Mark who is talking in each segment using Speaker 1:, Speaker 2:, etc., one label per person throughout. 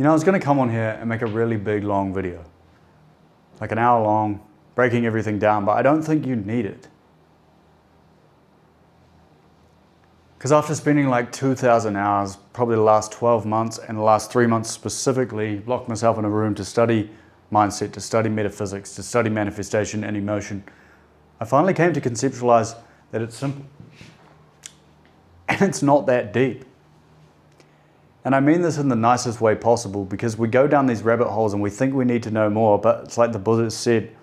Speaker 1: You know, I was going to come on here and make a really big, long video, like an hour long, breaking everything down, but I don't think you need it. Because after spending like 2,000 hours, probably the last 12 months and the last 3 months specifically, locked myself in a room to study mindset, to study metaphysics, to study manifestation and emotion, I finally came to conceptualize that it's simple. And it's not that deep. And I mean this in the nicest way possible, because we go down these rabbit holes and we think we need to know more, but it's like the Buddha said,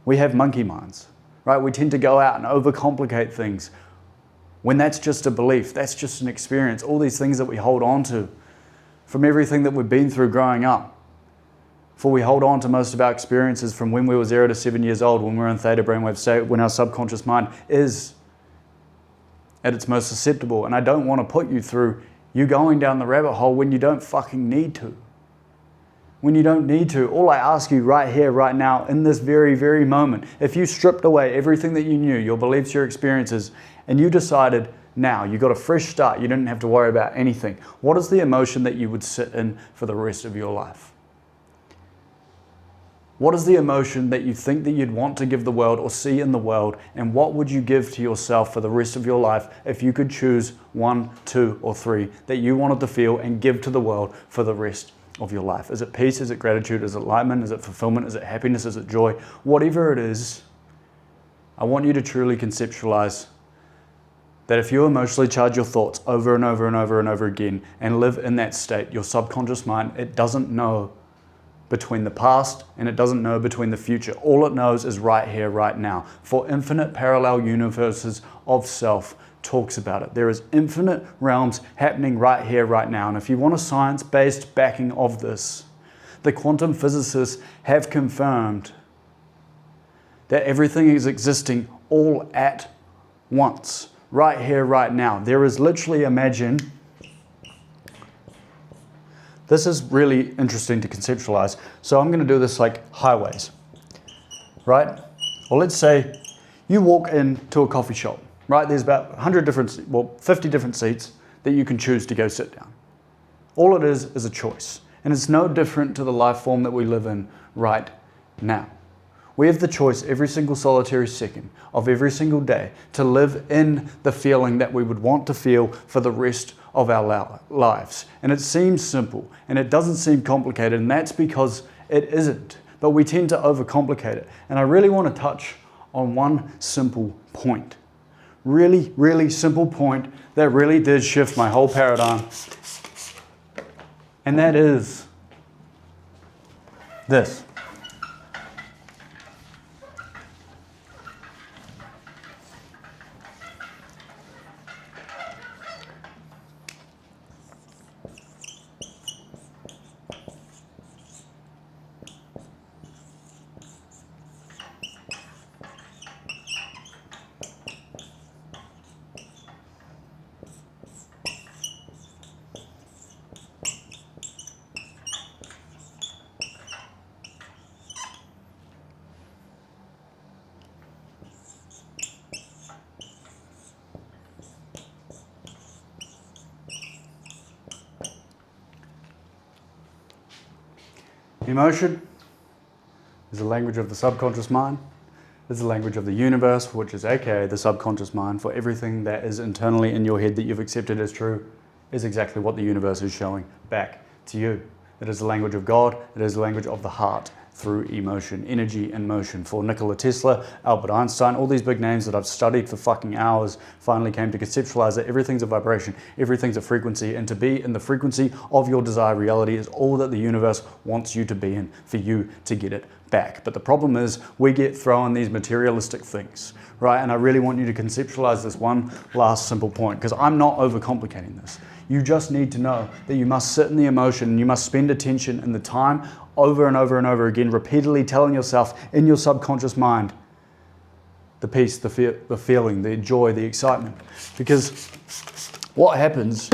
Speaker 1: we have monkey minds, right? We tend to go out and overcomplicate things when that's just a belief, that's just an experience, all these things that we hold on to from everything that we've been through growing up. For we hold on to most of our experiences from when we were 0 to 7 years old, when we're in theta brainwave state, when our subconscious mind is at its most susceptible. And I don't want to put you through you going down the rabbit hole when you don't fucking need to. When you don't need to. All I ask you right here, right now, in this very, very moment, if you stripped away everything that you knew, your beliefs, your experiences, and you decided now, you got a fresh start, you didn't have to worry about anything, what is the emotion that you would sit in for the rest of your life? What is the emotion that you think that you'd want to give the world or see in the world, and what would you give to yourself for the rest of your life if you could choose 1, 2, or 3 that you wanted to feel and give to the world for the rest of your life? Is it peace? Is it gratitude? Is it enlightenment? Is it fulfillment? Is it happiness? Is it joy? Whatever it is, I want you to truly conceptualize that if you emotionally charge your thoughts over and over and over and over again and live in that state, your subconscious mind, it doesn't know between the past and it doesn't know between the future. All it knows is right here, right now. For infinite parallel universes of self talks about it. There is infinite realms happening right here, right now. And if you want a science-based backing of this, the quantum physicists have confirmed that everything is existing all at once, right here, right now. There is literally, imagine, this is really interesting to conceptualize. So I'm going to do this like highways, right? Well, let's say you walk into a coffee shop, right? There's about 50 different seats that you can choose to go sit down. All it is a choice. And it's no different to the life form that we live in right now. We have the choice every single solitary second of every single day to live in the feeling that we would want to feel for the rest of our lives. And it seems simple and it doesn't seem complicated, and that's because it isn't. But we tend to overcomplicate it. And I really want to touch on one simple point. Really, really simple point that really did shift my whole paradigm. And that is this. Emotion is the language of the subconscious mind. It's the language of the universe, which is aka the subconscious mind, for everything that is internally in your head that you've accepted as true is exactly what the universe is showing back to you. It is the language of God. It is the language of the heart through emotion, energy and motion. For Nikola Tesla, Albert Einstein, all these big names that I've studied for fucking hours finally came to conceptualize that everything's a vibration, everything's a frequency, and to be in the frequency of your desired reality is all that the universe wants you to be in for you to get it back. But the problem is we get thrown these materialistic things, right? And I really want you to conceptualize this one last simple point, because I'm not overcomplicating this. You just need to know that you must sit in the emotion and you must spend attention in the time over and over and over again, repeatedly telling yourself in your subconscious mind the peace, the feeling, the joy, the excitement. Because what happens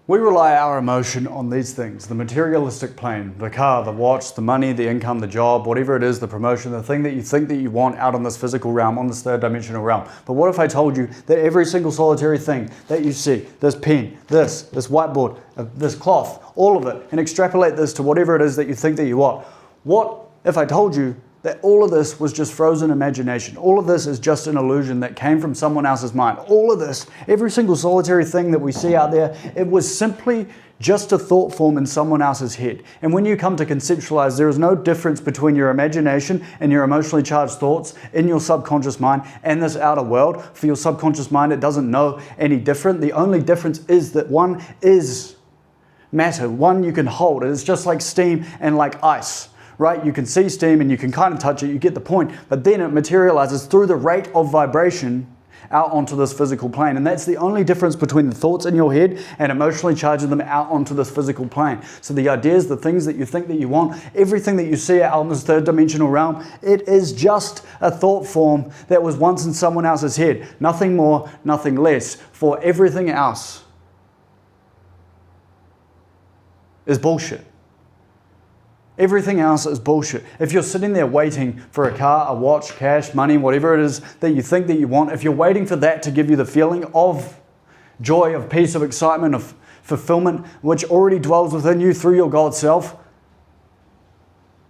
Speaker 1: We rely our emotion on these things, the materialistic plane, the car, the watch, the money, the income, the job, whatever it is, the promotion, the thing that you think that you want out on this physical realm, on this third dimensional realm. But what if I told you that every single solitary thing that you see, this pen, this whiteboard, this cloth, all of it, and extrapolate this to whatever it is that you think that you want. What if I told you that all of this was just frozen imagination? All of this is just an illusion that came from someone else's mind. All of this, every single solitary thing that we see out there, it was simply just a thought form in someone else's head. And when you come to conceptualize, there is no difference between your imagination and your emotionally charged thoughts in your subconscious mind and this outer world. For your subconscious mind, it doesn't know any different. The only difference is that one is matter, one you can hold. It's just like steam and like ice. Right? You can see steam and you can kind of touch it, you get the point, but then it materializes through the rate of vibration out onto this physical plane. And that's the only difference between the thoughts in your head and emotionally charging them out onto this physical plane. So the ideas, the things that you think that you want, everything that you see out in this third dimensional realm, it is just a thought form that was once in someone else's head. Nothing more, nothing less. For everything else is bullshit. Everything else is bullshit. If you're sitting there waiting for a car, a watch, cash, money, whatever it is that you think that you want, if you're waiting for that to give you the feeling of joy, of peace, of excitement, of fulfillment, which already dwells within you through your God self,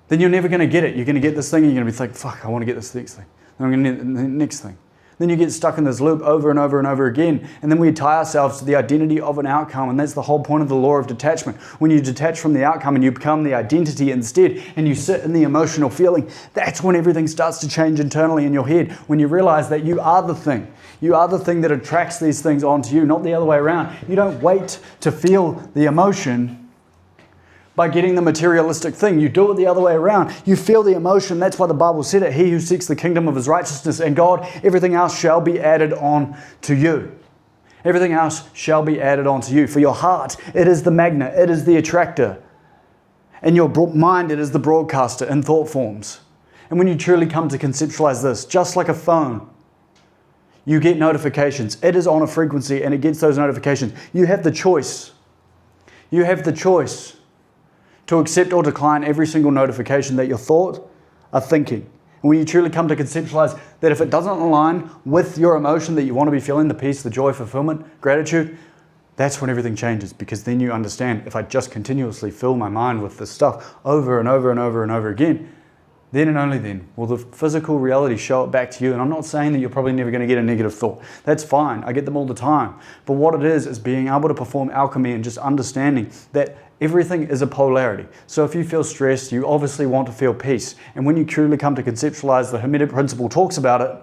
Speaker 1: then you're never going to get it. You're going to get this thing and you're going to be thinking, fuck, I want to get this next thing. Then I'm going to get the next thing. Then you get stuck in this loop over and over and over again. And then we tie ourselves to the identity of an outcome. And that's the whole point of the law of detachment. When you detach from the outcome and you become the identity instead, and you sit in the emotional feeling, that's when everything starts to change internally in your head. When you realize that you are the thing. You are the thing that attracts these things onto you, not the other way around. You don't wait to feel the emotion by getting the materialistic thing. You do it the other way around. You feel the emotion. That's why the Bible said it. He who seeks the kingdom of his righteousness and God, everything else shall be added on to you. Everything else shall be added on to you. For your heart, it is the magnet. It is the attractor. And your mind, it is the broadcaster in thought forms. And when you truly come to conceptualize this, just like a phone, you get notifications. It is on a frequency and it gets those notifications. You have the choice. You have the choice to accept or decline every single notification that your thought are thinking. And when you truly come to conceptualize that if it doesn't align with your emotion that you want to be feeling, the peace, the joy, fulfillment, gratitude, that's when everything changes. Because then you understand, if I just continuously fill my mind with this stuff over and over and over and over again, then and only then will the physical reality show it back to you. And I'm not saying that you're probably never going to get a negative thought. That's fine. I get them all the time. But what it is being able to perform alchemy and just understanding that everything is a polarity. So if you feel stressed, you obviously want to feel peace. And when you truly come to conceptualize, the Hermetic principle talks about it,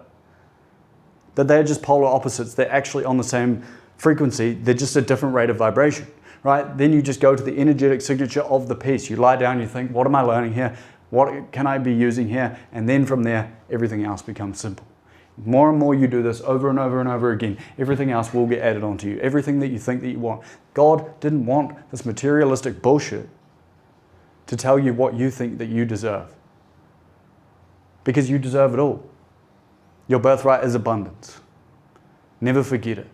Speaker 1: that they're just polar opposites. They're actually on the same frequency. They're just a different rate of vibration, right? Then you just go to the energetic signature of the peace. You lie down, you think, what am I learning here? What can I be using here? And then from there, everything else becomes simple. More and more you do this over and over and over again, everything else will get added onto you. Everything that you think that you want. God didn't want this materialistic bullshit to tell you what you think that you deserve. Because you deserve it all. Your birthright is abundance. Never forget it.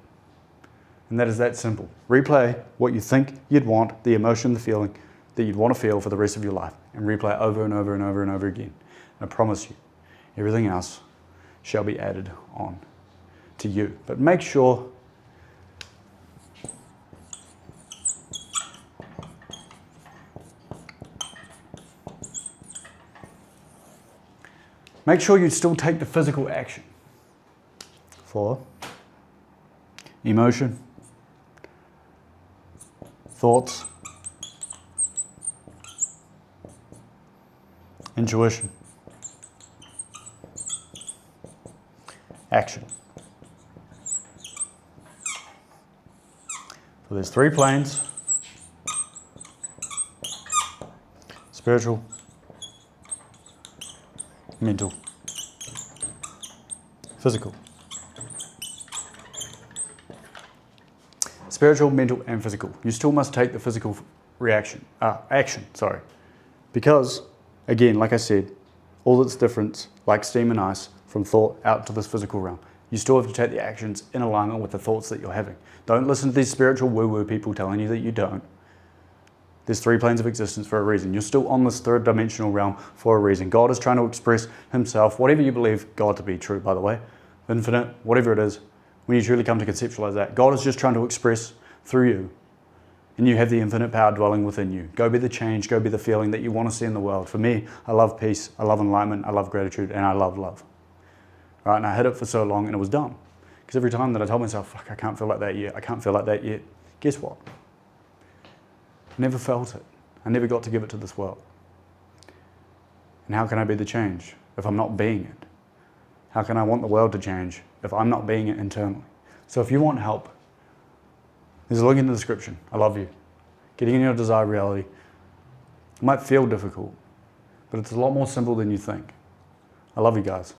Speaker 1: And that is that simple. Replay what you think you'd want, the emotion, the feeling that you'd want to feel for the rest of your life. And replay it over and over and over and over again. And I promise you, everything else shall be added on to you. But make sure you still take the physical action for emotion, thoughts, intuition, action. So there's three planes: spiritual, mental, physical. Spiritual, mental, and physical. You still must take the physical action, because, again, like I said, all that's different, like steam and ice, from thought out to this physical realm. You still have to take the actions in alignment with the thoughts that you're having. Don't listen to these spiritual woo-woo people telling you that you don't. There's 3 planes of existence for a reason. You're still on this 3rd dimensional realm for a reason. God is trying to express himself, whatever you believe God to be true, by the way, infinite, whatever it is, when you truly come to conceptualize that, God is just trying to express through you. And you have the infinite power dwelling within you. Go be the change, go be the feeling that you want to see in the world. For me, I love peace, I love enlightenment, I love gratitude, and I love love. Right? And I hid it for so long and it was dumb. Because every time that I told myself, fuck, I can't feel like that yet, I can't feel like that yet, guess what? I never felt it. I never got to give it to this world. And how can I be the change if I'm not being it? How can I want the world to change if I'm not being it internally? So if you want help, there's a link in the description. I love you. Getting in your desired reality. It might feel difficult, but it's a lot more simple than you think. I love you guys.